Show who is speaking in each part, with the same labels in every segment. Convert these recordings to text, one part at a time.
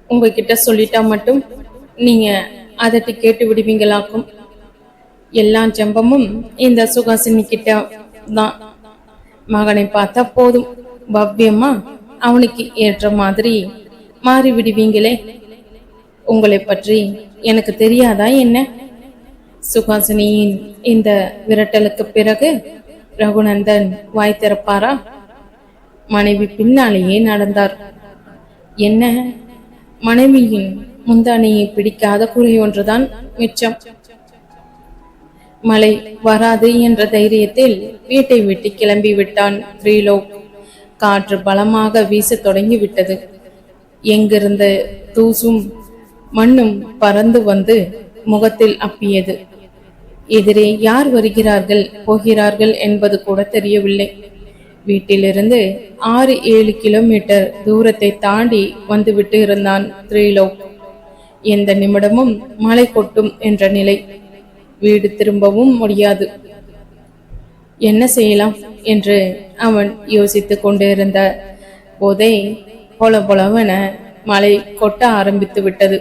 Speaker 1: உங்ககிட்ட சொல்லிட்டா மட்டும் நீங்க அதட்டி கேட்டு விடுவீங்களாக்கும். எல்லா ஜம்பமும் இந்த சுகாசினி கிட்ட தான். மகனை பார்த்தா போதும், பவ்யமா அவனுக்கு ஏற்ற மாதிரி மாறி விடுவீங்களே. உங்களை பற்றி எனக்கு தெரியாதா என்ன? சுகாசினியின் இந்த விரட்டலுக்கு பிறகு ரகுநந்தன் வாய் திறப்பாரா? மனைவி பின்னாலேயே நடந்தார். என்ன, மனைவியின் முந்தானையை பிடிக்காத குறை ஒன்றுதான் மிச்சம். மழை வராது என்ற தைரியத்தில் வீட்டை விட்டு கிளம்பி விட்டான் த்ரீலோக். காற்று பலமாக வீச தொடங்கிவிட்டது. எங்கிருந்த தூசும் மண்ணும் பறந்து வந்து முகத்தில் அப்பியது. எதிரே யார் வருகிறார்கள் போகிறார்கள் என்பது கூட தெரியவில்லை. வீட்டிலிருந்து 6-7 கிலோமீட்டர் தூரத்தை தாண்டி வந்துவிட்டு இருந்தான் த்ரீலோக். எந்த நிமிடமும் மழை கொட்டும் என்ற நிலை. வீடு திரும்பவும் முடியாது. என்ன செய்யலாம் என்று அவன் யோசித்துக் கொண்டிருந்த போதே பொல பொலவென மழை கொட்ட ஆரம்பித்து விட்டது.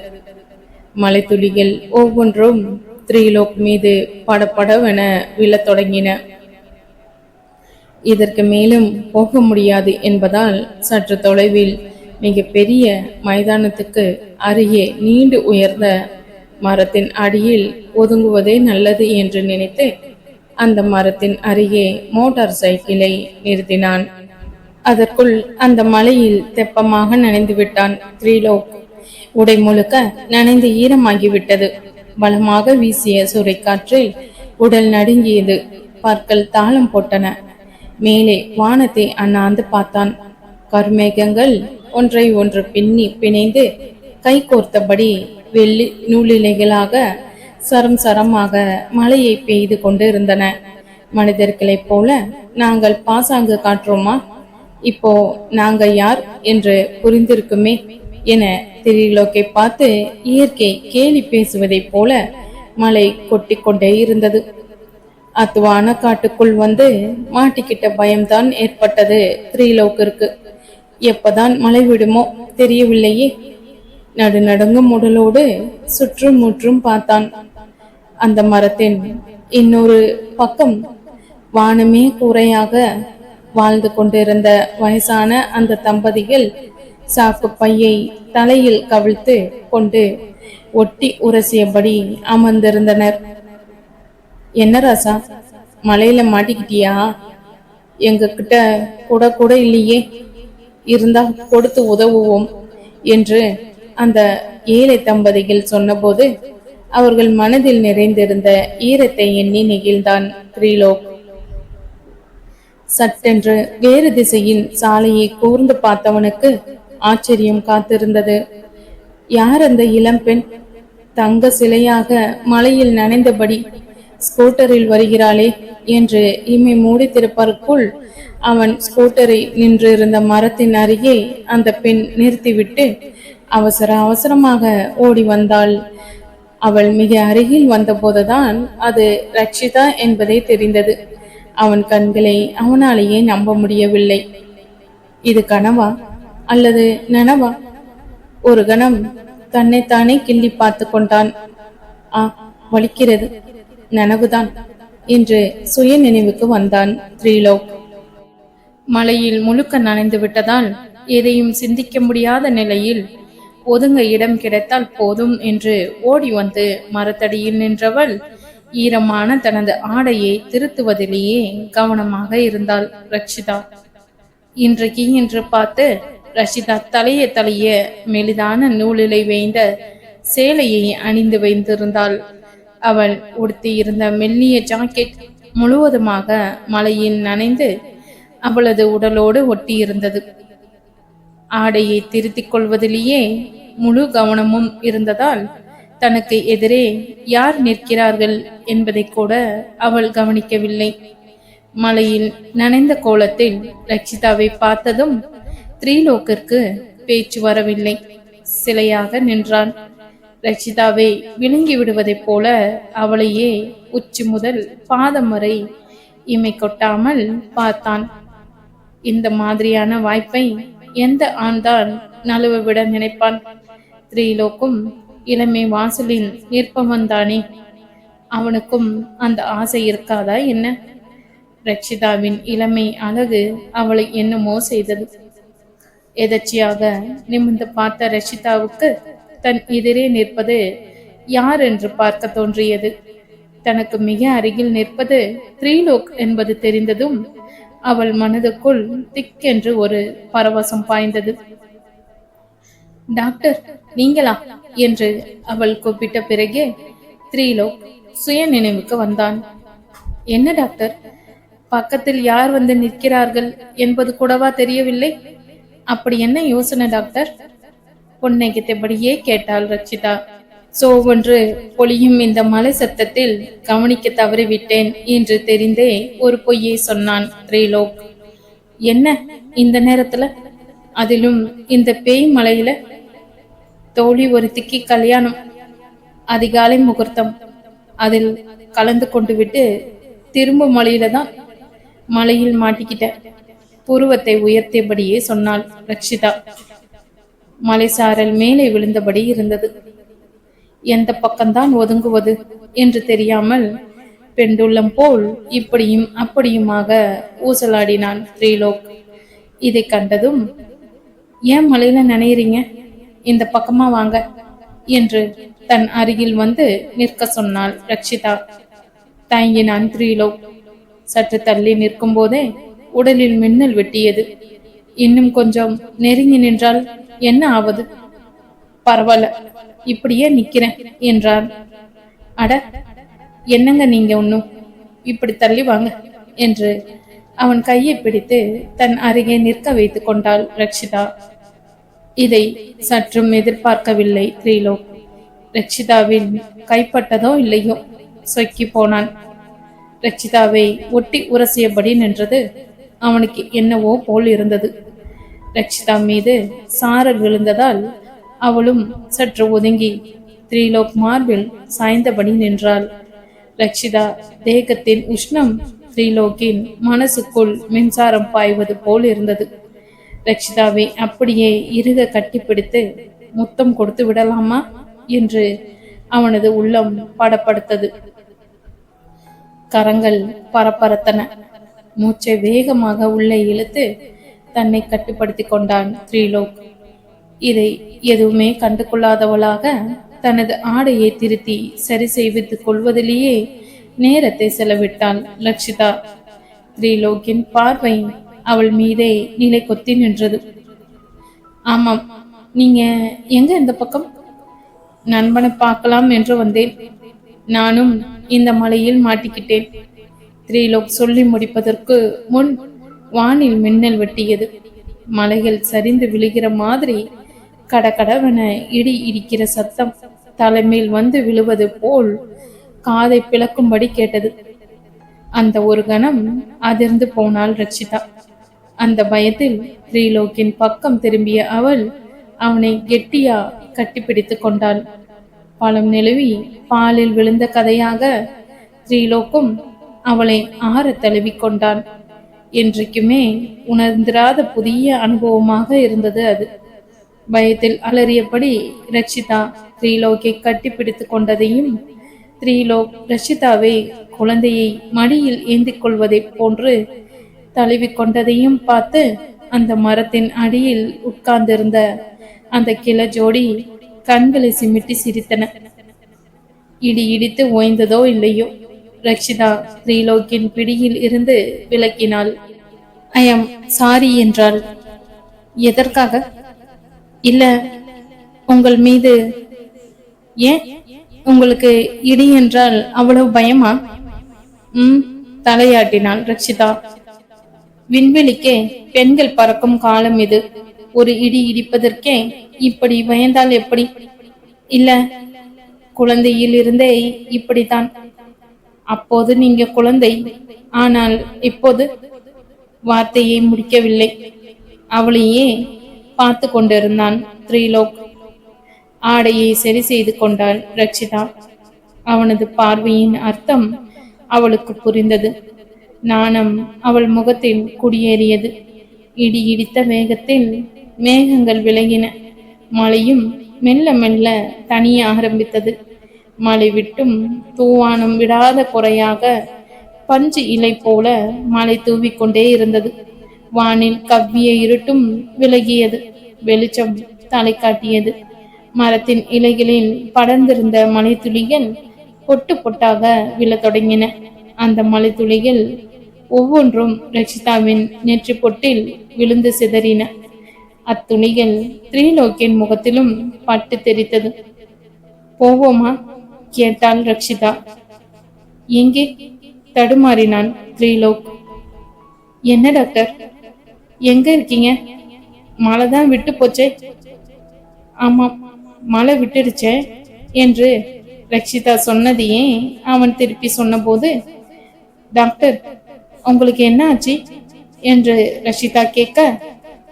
Speaker 1: மழை துளிகள் ஒவ்வொன்றும் த்ரீலோக் மீது படபடவென விழத் தொடங்கின. இதற்கு மேலும் போக முடியாது என்பதால் சற்று தொலைவில் மிக பெரிய மைதானத்துக்கு அருகே நீண்டு உயர்ந்த மரத்தின் அடியில் ஒதுங்குவதே நல்லது என்று நினைத்து அந்த மரத்தின் அருகே மோட்டார் சைக்கிளை நிறுத்தினான். அதற்குள் அந்த மலையில் தெப்பமாக நனைந்து விட்டான் த்ரீலோக். உடை முழுக்க நனைந்து ஈரமாகிவிட்டது. பலமாக வீசிய சூறைக்காற்றில் உடல் நடுங்கியது. பற்கள் தாளம் போட்டன. மேலே வானத்தை அண்ணாந்து பார்த்தான். கருமேகங்கள் ஒன்றை ஒன்று பின்னி பிணைந்து கை கோர்த்தபடி வெள்ளி நூலிலைகளாக சரம் சரமாக மழையை பெய்து கொண்டு இருந்தன. மனிதர்களைப் போல நாங்கள் பாசாங்கு காட்டுறோமா? இப்போ நாங்க யார் என்று புரிந்திருக்குமே என திரிலோக்கை பார்த்து இயற்கை கேலி பேசுவதைப் போல மழை கொட்டி கொண்டே இருந்தது. அத்துவான காட்டுக்குள் வந்து மாட்டிக்கிட்ட பயம்தான் ஏற்பட்டது திரிலோக்கிற்கு. எப்பதான் மழை விடுமோ தெரியவில்லையே. நடுநடுங்கும் உடலோடு சுற்றும் முற்றும் பார்த்தான். அந்த மரத்தின் இன்னொரு பக்கம் வானமே கூரையாக வாழ்ந்து கொண்டிருந்த வயசான அந்த தம்பதிகள் சாக்கு பையை தலையில் கவிழ்த்து கொண்டு ஒட்டி உரசியபடி அமர்ந்திருந்தனர். என்ன ராசா, மலையில மாட்டிக்கிட்டியா? எங்க கிட்ட கூட கூட இல்லையே, இருந்தா கொடுத்து உதவுவோம் என்று அந்த ஏழை தம்பதிகள் சொன்னபோது அவர்கள் மனதில் நிறைந்திருந்த ஈரத்தை எண்ணி நெகிழ்ந்தான் த்ரீலோக். சட்டென்று வேறு திசையின் சாலையை கூர்ந்து பார்த்தவனுக்கு ஆச்சரியம் காத்திருந்தது. யார் அந்த இளம்பெண்? தங்க சிலையாக மலையில் நனைந்தபடி ஸ்கூட்டரில் வருகிறாளே என்று இமை மூடி திறப்பதற்குள் அவன் ஸ்கூட்டரை நின்றிருந்த மரத்தின் அருகே அந்த பெண் நிறுத்திவிட்டு அவசர அவசரமாக ஓடி வந்தாள். அவள் மிக அருகில் வந்தபோதுதான் அது ரக்ஷிதா என்பதை தெரிந்தது. அவன் கண்களை அவனாலேயே நம்ப முடியவில்லை. இது கனவா அல்லது நனவா? ஒரு கணம் தன்னைத்தானே கிள்ளி பார்த்து கொண்டான். வலிக்கிறது, நனவுதான் என்று சுய நினைவுக்கு வந்தான் த்ரீலோக். மலையில் முழுக்க நனைந்து விட்டதால் எதையும் சிந்திக்க முடியாத நிலையில் ஒதுங்க இடம் கிடைத்தால் போதும் என்று ஓடி வந்து மரத்தடியில் நின்றவள் ஈரமான தனது ஆடையை திருத்துவதிலேயே கவனமாக இருந்தாள் ரக்ஷிதா. இன்றைக்கு என்று பார்த்து ரஷிதா தலைய மெலிதான நூலிலை வேய்ந்த சேலையை அணிந்து வைத்திருந்தாள். அவள் உடுத்தி இருந்த மெல்லிய ஜாக்கெட் முழுவதுமாக மழையில் நனைந்து அவளது உடலோடு ஒட்டி இருந்தது. ஆடையை திருத்திக் கொள்வதிலேயே முழு கவனமும் இருந்ததால் தனக்கு எதிரே யார் நிற்கிறார்கள் என்பதை கூட அவள் கவனிக்கவில்லை. மலையில் நனைந்த கோலத்தில் ரக்ஷிதாவை பார்த்ததும் த்ரீலோக்கிற்கு பேச்சு வரவில்லை. சிலையாக நின்றான். ரக்ஷிதாவை விழுங்கி விடுவதைப் போல அவளையே உச்சி முதல் பாதம் வரை இமை கொட்டாமல் பார்த்தான். இந்த மாதிரியான வாய்ப்பை எந்த ஆண்தான் நழுவ விட நினைப்பான்? ஸ்திரீலோக்கும் இளமை வாசலில் நிற்பவன்தானே, அவனுக்கும் அந்த ஆசை இருக்காதா என்ன? ரட்சிதாவின் இளமை அழகு அவளை என்னமோ செய்தது. எதர்ச்சியாக நிமிர்ந்து பார்த்த ரஷிதாவுக்கு தன் எதிரே நிற்பது யார் என்று பார்க்க தோன்றியது. தனக்கு மிக அருகில் நிற்பது த்ரீலோக் என்பது தெரிந்ததும் அவள் மனதுக்குள் திக்கென்று ஒரு பரவசம் பாய்ந்தது. டாக்டர், நீங்களா என்று அவள் கூப்பிட்ட பிறகே த்ரீலோக் சுய நினைவுக்கு வந்தான். என்ன டாக்டர், பக்கத்தில் யார் வந்து நிற்கிறார்கள் என்பது கூடவா தெரியவில்லை? அப்படி என்ன யோசனை டாக்டர்? புன்னகைத்தபடியே கேட்டாள் ரச்சிதா. சோவென்று பொழியும் இந்த மலை சத்தத்தில் கவனிக்க தவறிவிட்டேன் என்று தெரிந்தே ஒரு பொய்யை சொன்னான் த்ரீலோக். என்ன இந்த நேரத்துல, அதிலும் இந்த பேய் மலையில? தோழி ஒருத்திக்கு கல்யாணம், அதிகாலை முகூர்த்தம், அதில் கலந்து கொண்டு விட்டு திரும்ப மலையில தான் மலையில் மாட்டிக்கிட்ட. புருவத்தை உயர்த்தியபடியே சொன்னாள் ரக்ஷிதா. மலைசாரல் மேலே விழுந்தபடி இருந்தது. எந்த பக்கம்தான் ஒதுங்குவது என்று தெரியாமல் பெண்டுள்ளம் போல் இப்படியும் அப்படியுமாக ஊசலாடினான் த்ரீலோக். இதை கண்டதும், ஏன் மலையில நினைறீங்க, இந்த பக்கமா வாங்க என்று தன் அருகில் வந்து நிற்க சொன்னாள் ரக்ஷிதா. தயங்கினான் த்ரீலோக். சற்று தள்ளி நிற்கும் போதே உடலில் மின்னல் வெட்டியது. இன்னும் கொஞ்சம் நெருங்கி நின்றால் என்ன ஆவது? பரவாயில்ல, இப்படியே நிக்கிறேன் என்றான். அட, என்னங்க நீங்க ஒன்னும், இப்படி தள்ளி வாங்க என்று அவன் கையை பிடித்து தன் அருகே நிற்க வைத்துக் கொண்டாள் ரக்ஷிதா. இதை சற்றும் எதிர்பார்க்கவில்லை த்ரீலோக். ரக்ஷிதாவின் கைப்பட்டதோ இல்லையோ சொக்கி போனான். ரக்ஷிதாவை ஒட்டி உரசியபடி நின்றது அவனுக்கு என்னவோ போல் இருந்தது. ரக்ஷிதா மீது சாரல் விழுந்ததால் அவளும் சற்று ஒதுங்கி த்ரீலோக் மார்பில் சாய்ந்தபடி நின்றாள். ரக்ஷிதா தேகத்தின் உஷ்ணம் த்ரீலோக்கின் மனசுக்குள் மின்சாரம் பாய்வது போல் இருந்தது. ரக்ஷிதாவை அப்படியே இறுக கட்டிப்பிடித்து முத்தம் கொடுத்து விடலாமா என்று அவனது உள்ளம் படப்படுத்தது. கரங்கள் பரபரத்தன. மூச்சை வேகமாக உள்ளே இழுத்து தன்னை கட்டுப்படுத்தி கொண்டான் த்ரீலோக். இதை எதுவுமே கண்டு கொள்ளாதவளாக தனது ஆடையை திருத்தி சரி செய்வித்துக் கொள்வதிலேயே நேரத்தை செலவிட்டாள் லக்ஷிதா. த்ரீலோக்கின் பார்வை அவள் மீதே நிலை கொத்தி நின்றது. ஆமாம், நீங்க எங்க இந்த பக்கம்? நண்பனை பார்க்கலாம் என்று வந்தேன். நானும் இந்த மலையில் மாட்டிக்கிட்டேன். த்ரீலோக் சொல்லி முடிப்பதற்கு முன் வானில் மின்னல் வெட்டியது. மலைகள் சரிந்து விழுகிற மாதிரி கடகடவென இடி இடிக்கிற சத்தம் தலைமேல் வந்து விழுவது போல் காதை பிளக்கும்படி கேட்டது. அந்த ஒரு கணம் அதிர்ந்து போனாள் ரட்சிதா. அந்த பயத்தில் த்ரீலோக்கின் பக்கம் திரும்பிய அவள் அவனை கெட்டியா கட்டிப்பிடித்து கொண்டாள். பழம் நிலவி பாலில் விழுந்த கதையாக த்ரீலோக்கும் அவளை ஆற தழுவி கொண்டான். என்றைக்குமே உணர்ந்திராத புதிய அனுபவமாக இருந்தது அது. பயத்தில் அலறியபடி ரட்சிதா த்ரீலோக்கை கட்டிப்பிடித்து கொண்டதையும், த்ரீலோக் ரட்சிதாவை குழந்தையை மடியில் ஏந்திக் கொள்வதை போன்று தழுவி கொண்டதையும் பார்த்து அந்த மரத்தின் அடியில் உட்கார்ந்திருந்த அந்த கிள ஜோடி கண்களை சிமிட்டி சிரித்தன. இடி இடித்து ஓய்ந்ததோ இல்லையோ, ரக்ஷிதா த்ரீலோக்கின் பிடியில் இருந்து விலக்கினாள். ஐ ஆம் சாரி என்றாள். எதற்காக? இல்ல, உங்கள் மீது. ஏன் உங்களுக்கு இடி என்றால் அவ்வளவு பயமா? தலையாட்டினாள் ரக்ஷிதா. விண்வெளிக்கே பெண்கள் பறக்கும் காலம் இது. ஒரு இடி இடிப்பதற்கே இப்படி பயந்தால் எப்படி? இல்ல, குழந்தையில் இருந்தே இப்படித்தான். அப்போது நீங்க குழந்தை, ஆனால் இப்போது. வார்த்தையை முடிக்கவில்லை. அவளையே பார்த்து கொண்டிருந்தான் த்ரீலோக். ஆடையை சரி செய்து கொண்டாள் ரக்ஷிதா. அவனது பார்வையின் அர்த்தம் அவளுக்கு புரிந்தது. நாணம் அவள் முகத்தில் குடியேறியது. இடி இடித்த வேகத்தில் மேகங்கள் விலகின. மழையும் மெல்ல மெல்ல தனிய ஆரம்பித்தது. மழை விட்டும் தூவானம் விடாத குறையாக பஞ்சு இலை போல மழை தூவிக்கொண்டே இருந்தது. வானில் கவ்விய இருட்டும் விலகியது. வெளிச்சம் தலை காட்டியது. மரத்தின் இலைகளில் படர்ந்திருந்த மலைத்துளிகள் பொட்டு பொட்டாக விழத் தொடங்கின. அந்த மலைத்துளிகள் ஒவ்வொன்றும் ரக்ஷிதாவின் நெற்றி பொட்டில் விழுந்து சிதறின. அத்துணிகள் திரிலோக்கின் முகத்திலும் பட்டு தெரித்தது. போவோமா? கேட்டாள் ரக்ஷிதா. எங்கே? தடுமாறினான் திரிலோக். என்ன டாக்டர், எங்க இருக்கீங்க? மழை தான் விட்டு போச்சே. ஆமாம், மழை விட்டுடுச்சே என்று ரக்ஷிதா சொன்னதையே அவன் திருப்பி சொன்னபோது, டாக்டர் உங்களுக்கு என்ன ஆச்சு என்று ரக்ஷிதா கேட்க,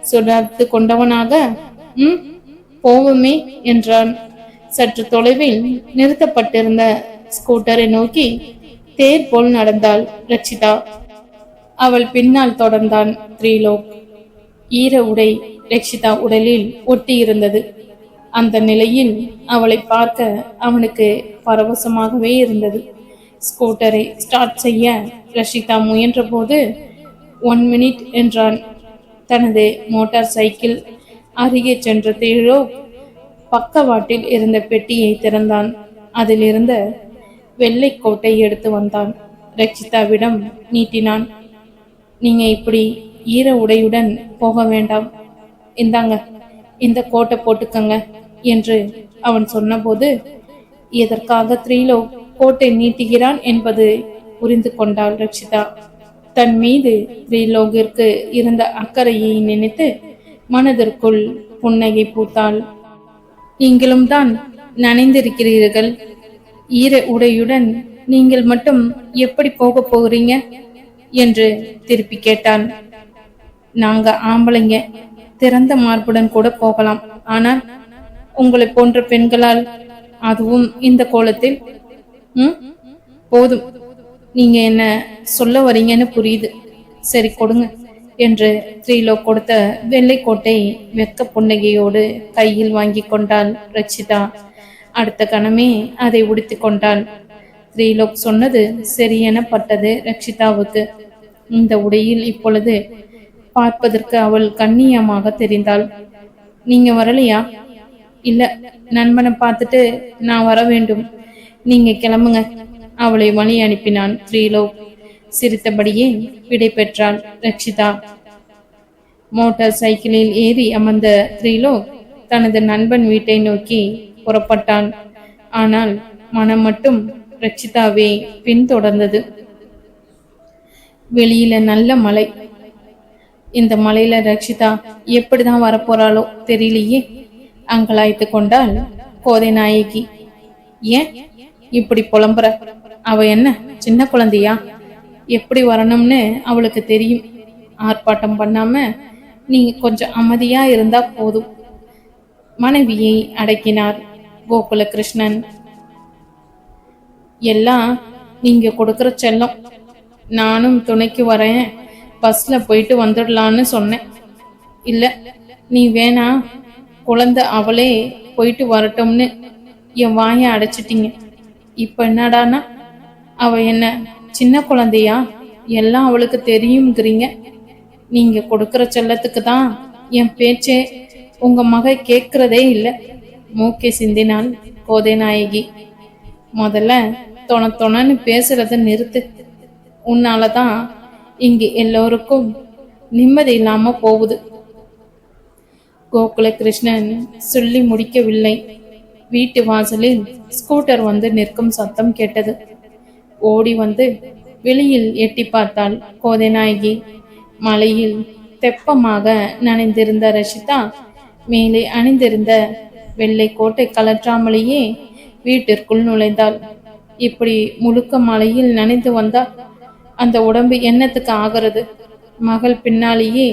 Speaker 1: சுடார்த்து கொண்டவனாக போவோமே என்றான். சற்று தொலைவில் நிறுத்தப்பட்டிருந்த ஸ்கூட்டரை நோக்கி தேர் போல் நடந்தாள் ரக்ஷிதா. அவள் பின்னால் தொடர்ந்தான் திரிலோக். ஈர உடை ரக்ஷிதா உடலில் ஒட்டி இருந்தது. அந்த நிலையில் அவளை பார்க்க அவனுக்கு பரவசமாகவே இருந்தது. ஸ்கூட்டரை ஸ்டார்ட் செய்ய ரக்ஷிதா முயன்ற போது 1 மினிட் என்றான். தனது மோட்டார் சைக்கிள் அருகே சென்ற திரிலோக் பக்கவாட்டில் இருந்த பெட்டியை திறந்தான். அதில் இருந்த வெள்ளை கோட்டை எடுத்து வந்தான். ரக்ஷிதாவிடம் நீட்டினான். நீங்க இப்படி ஈர உடையுடன் போக வேண்டாம், இந்தாங்க இந்த கோட்டை போட்டுக்கங்க என்று அவன் சொன்னபோது, எதற்காக திரிலோக் கோட்டை நீட்டுகிறான் என்பது புரிந்து கொண்டாள் ரக்ஷிதா. தன் மீது திரிலோகிற்கு இருந்த அக்கறையை நினைத்து மனதிற்குள் புன்னகை பூத்தாள். நீங்களும் தான் நனைந்திருக்கிறீர்கள், ஈர உடையுடன் நீங்கள் மட்டும் எப்படி போக போகிறீங்க என்று திருப்பி கேட்டான். நாங்க ஆம்பளைங்க திறந்த மார்புடன் கூட போகலாம், ஆனால் உங்களை போன்ற பெண்களால், அதுவும் இந்த கோலத்தில், போதும், நீங்க என்ன சொல்ல வரீங்கன்னு புரியுது, சரி கொடுங்க என்று திரிலோக் கொடுத்த வெள்ளைக்கோட்டை வெக்க புன்னகையோடு கையில் வாங்கி கொண்டாள் ரக்ஷிதா. அடுத்த கணமே அதை உடுத்தி கொண்டாள். திரிலோக் சொன்னது சரியென பட்டது ரக்ஷிதாவுக்கு. இந்த உடையில் இப்பொழுது பார்ப்பதற்கு அவள் கண்ணியமாக தெரிந்தாள். நீங்க வரலையா? இல்ல, நண்பனை பார்த்துட்டு நான் வர வேண்டும், நீங்க கிளம்புங்க. அவளை வழி அனுப்பினான் திரிலோக். சிரித்தபடியே விடை பெற்றாள் ரக்ஷிதா. மோட்டார் சைக்கிளில் ஏறி அமர்ந்த திரிலோக் தனது நண்பன் வீட்டை நோக்கி புறப்பட்டான். ஆனால் மனம் மட்டும் ரக்ஷிதாவை பின்தொடர்ந்தது. வெளியில நல்ல மழை. இந்த மலையில ரக்ஷிதா எப்படிதான் வரப்போறாளோ தெரியலையே, அங்கலாய்த்து கொண்டாள் கோதை நாயகி. ஏன் இப்படி புலம்புற? அவ என்ன சின்ன குழந்தையா? எப்படி வரணும்னு அவளுக்கு தெரியும். ஆர்ப்பாட்டம் பண்ணாம நீங்க கொஞ்சம் அமைதியா இருந்தா போதும். மனைவியை அடக்கினார் கோகுல கிருஷ்ணன். எல்லாம் நீங்க கொடுக்கிற செல்லம். நானும் துணைக்கு வரேன், பஸ்ல போயிட்டு வந்துடலான்னு சொன்னேன். இல்ல, நீ வேணா, குழந்தை அவளே போயிட்டு வரட்டும்னு என் வாயை அடைச்சிட்டீங்க. இப்ப என்னடானா அவ என்ன சின்ன குழந்தையா? எல்லாம் அவளுக்கு தெரியுங்கிறீங்க. நீங்க கொடுக்கிற செல்லத்துக்கு தான் என் பேச்சே உங்க மக கேட்கிறதே இல்லை. மூக்கை சிந்தினாள் கோதை நாயகி. முதல்ல தொணன்னு பேசுறத நிறுத்து. உன்னாலதான் இங்கு எல்லோருக்கும் நிம்மதி இல்லாம போகுது. கோகுல கிருஷ்ணன் சொல்லி முடிக்கவில்லை. வீட்டு வாசலில் ஸ்கூட்டர் வந்து நிற்கும் சத்தம் கேட்டது. ஓடி வந்து வெளியில் எட்டி பார்த்தாள் கோதை நாயகி. மலையில் தெப்பமாக நனைந்திருந்த ரக்ஷிதா மேலே அணிந்திருந்த வெள்ளை கோட்டை கலற்றாமலேயே வீட்டிற்குள் நுழைந்தாள். இப்படி முழுக்க மலையில் நனைந்து வந்தா அந்த உடம்பு என்னத்துக்கு ஆகிறது? மகள் பின்னாலேயே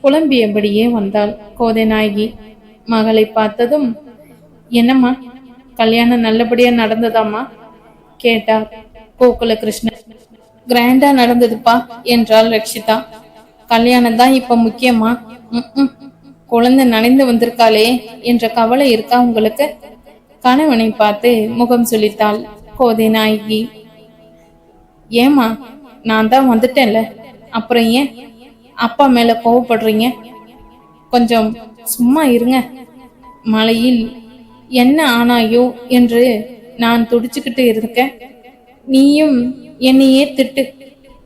Speaker 1: புலம்பியபடியே வந்தாள் கோதை நாயகி. மகளை பார்த்ததும், என்னம்மா, கல்யாணம் நல்லபடியா நடந்ததாமா கேட்டார் கோகுல கிருஷ்ணன். கிராண்டா நடந்ததுப்பா என்றாள் ரக்ஷிதா. கல்யாணம் தான் இப்ப முக்கியமா? குழந்தை நனைந்து வந்திருக்காளே என்ற கவலை இருக்கா உங்களுக்கு? கணவனை பார்த்து முகம் சுளித்தாள் கோதை நாயகி. ஏமா, நான் தான் வந்துட்டேன்ல, அப்புறம் ஏன் அப்பா மேல கோவப்படுறீங்க? கொஞ்சம் சும்மா இருங்க. மலையில் என்ன ஆனாயோ என்று நான் துடிச்சுக்கிட்டு இருக்கேன், நீயும் என்னையே திட்டு.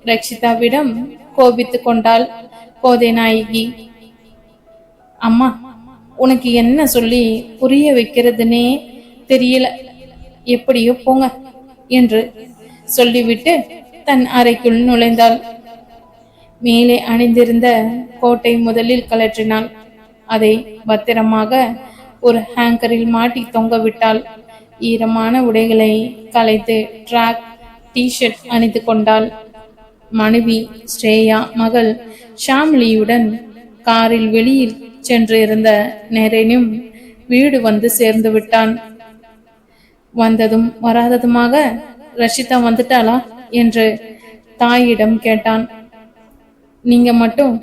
Speaker 1: ரக்ஷிதாவிடம் கோபித்து கொண்டாள் கோதை நாயகி. அம்மா, உனக்கு என்ன சொல்லி புரிய வைக்கிறதுனே தெரியல, எப்படியோ போங்க என்று சொல்லிவிட்டு தன் அறைக்குள் நுழைந்தாள். மேலே அணிந்திருந்த கோட்டை முதலில் கலற்றினாள். அதை பத்திரமாக ஒரு ஹேங்கரில் மாட்டி தொங்க விட்டாள். ஈரமான உடைகளை களைத்து ட்ராக் டிஷர்ட் அணிந்து கொண்டாள். மனைவி ஸ்ரேயா மகள் ஷாம்லியுடன் காரில் வெளியில் சென்று இருந்த நேரனும் வீடு வந்து சேர்ந்து விட்டான். வந்ததும் வராததுமாக ரஷிதா வந்துட்டாளா என்று தாயிடம் கேட்டான். நீங்க மட்டும்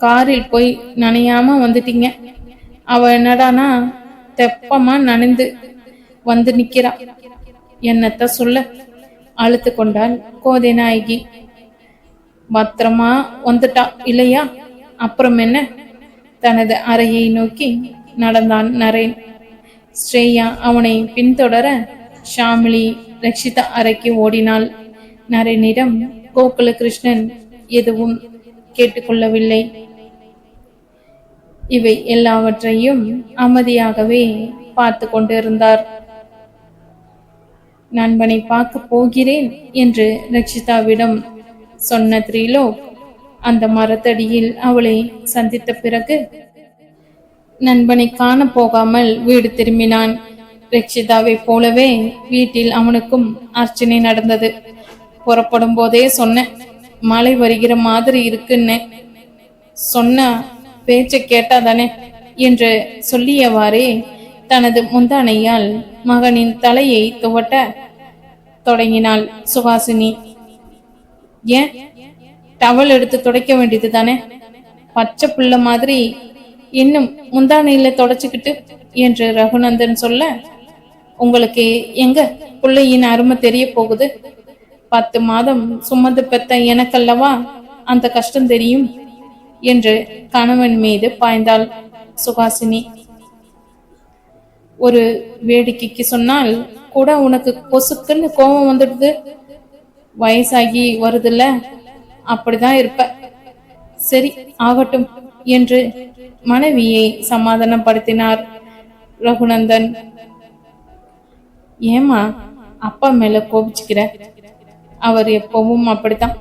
Speaker 1: காரில் போய் நனையாம வந்துட்டீங்க, அவ என்னடானா தெப்பமா நனைந்து வந்து நிக்கிறா, என்னத்த சொல்ல, அழுத்து கொண்டாள் கோதை நாயகி. பத்திரமா வந்துட்டா இல்லையா, அப்புறம் என்ன? தனது அறையை நோக்கி நடந்தான் நரேன். ஸ்ரேயா அவனை பின்தொடர ஷாமிலி ரக்ஷிதா அறைக்கு ஓடினாள். நரேனிடம் கோகுலகிருஷ்ணன் எதுவும் கேட்டுக்கொள்ளவில்லை. இவை எல்லாவற்றையும் அமைதியாகவே பார்த்து கொண்டிருந்தார். நண்பனை பார்க்க போகிறேன் என்று ரக்ஷிதாவிடம் சொன்ன த்ரிலோக் அந்த மரத்தடியில் அவளை சந்தித்த பிறகு நண்பனை காண போகாமல் வீடு திரும்பினான். ரக்ஷிதாவை போலவே வீட்டில் அவனுக்கும் அர்ச்சனை நடந்தது. புறப்படும் போதே சொன்ன, மழை வருகிற மாதிரி இருக்குன்னு, சொன்ன பேச்ச கேட்டாதானே என்று சொல்லியவாறே தனது முந்தானையால் மகனின் தலையை துவட்ட தொடங்கினாள் சுஹாசினி. ஏன், டவல் எடுத்து துடைக்க வேண்டியது தானே, பச்சை புள்ள மாதிரி இன்னும் முந்தானையில தொடச்சுக்கிட்டு என்று ரகுநந்தன் சொல்ல, உங்களுக்கு எங்க பிள்ளையின் அருமை தெரிய போகுது? 10 மாதம் சுமந்து பெத்த எனக்கல்லவா அந்த கஷ்டம் தெரியும் என்று கணவன் மீது பாய்ந்தாள் சுஹாசினி. ஒரு வேடிக்கைக்கு சொன்னால் கூட உனக்கு பொசுக்குன்னு கோபம் வந்துடுது, வயசாகி வருதுல்ல, அப்படிதான் இருப்ப. சரி ஆகட்டும் என்று மனைவியை சமாதானப்படுத்தினார் ரகுநந்தன். ஏமா அப்பா மேல கோபிச்சுக்கிற? அவர் எப்பவும் அப்படித்தான்,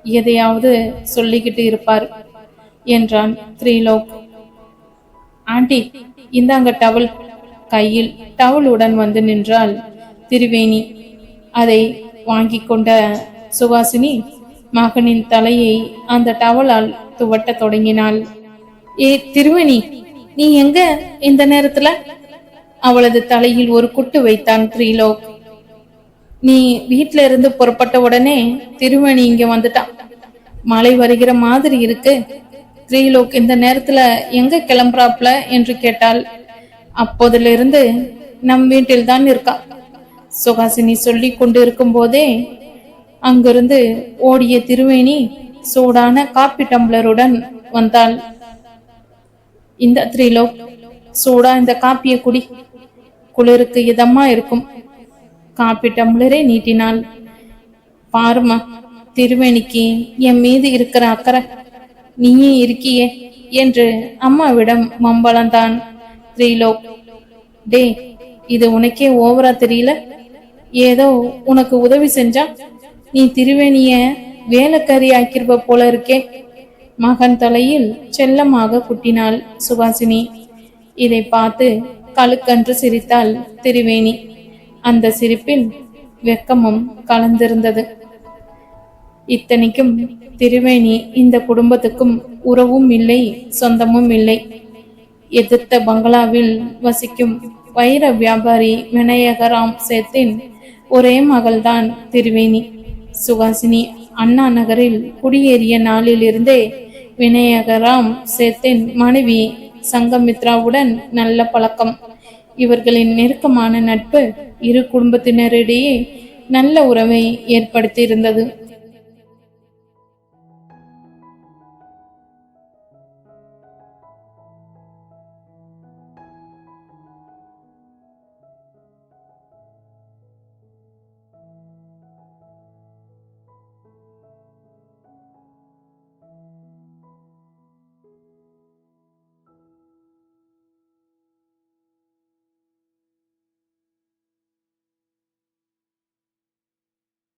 Speaker 1: எதையாவது சொல்லிக்கிட்டு இருப்பார் என்றான் த்ரிலோக். ஆண்டி, இந்தாங்க டவல். கையில் டவலுடன் வந்து நின்றாள் திருவேணி. அதை வாங்கி கொண்ட சுஹாசினி மகனின் தலையை அந்த டவலால் துவட்ட தொடங்கினாள். ஏ திருவேணி, நீ எங்க இந்த நேரத்துல? அவளது தலையில் ஒரு குட்டு வைத்தான் த்ரிலோக். நீ வீட்ல இருந்து புறப்பட்ட உடனே திருவேணி இங்க வந்துட்டான், மழை வருகிற மாதிரி இருக்கு. த்ரிலோக் இந்த நேரத்துல எங்க கிளம்புறாப்ல என்று கேட்டாள். அப்போதிலிருந்து நம் வீட்டில் தான் இருக்கா. சுஹாசினி சொல்லி கொண்டு இருக்கும் போதே அங்கிருந்து ஓடிய திருவேணி சூடான காப்பி டம்ளருடன் வந்தாள். இந்த த்ரிலோக், சூடா இந்த காப்பியை குடி, குளிருக்கு இதமா இருக்கும். காப்பி டம்ளரே நீட்டினாள். பாருமா, திருவேணிக்கு என் மீது இருக்கிற அக்கறை நீயே இருக்கியே என்று அம்மாவிடம் மம்பளந்தான் த்ரிலோக். டே, இது உனக்கே ஓவரா தெரியல? ஏதோ உனக்கு உதவி செஞ்சா நீ திருவேணிய வேலைக்காரி ஆக்கிருவ போல இருக்கே. மகன் தலையில் செல்லமாக குட்டினாள் சுஹாசினி. இதை பார்த்து கழுக்கன்று சிரித்தாள் திருவேணி. அந்த சிரிப்பில் வெக்கமும் கலந்திருந்தது. இத்தனைக்கும் திருவேணி இந்த குடும்பத்துக்கும் உறவும் இல்லை, சொந்தமும் இல்லை. எதிர்த்த பங்களாவில் வசிக்கும் வைர வியாபாரி விநாயகராம் சேத்தின் ஒரே மகள்தான் திருவேணி. சுஹாசினி அண்ணா நகரில் குடியேறிய நாளிலிருந்தே விநாயகராம் சேத்தின் மனைவி சங்கமித்ராவுடன் நல்ல பழக்கம். இவர்களின் நெருக்கமான நட்பு இரு குடும்பத்தினரிடையே நல்ல உறவை ஏற்படுத்தியிருந்தது.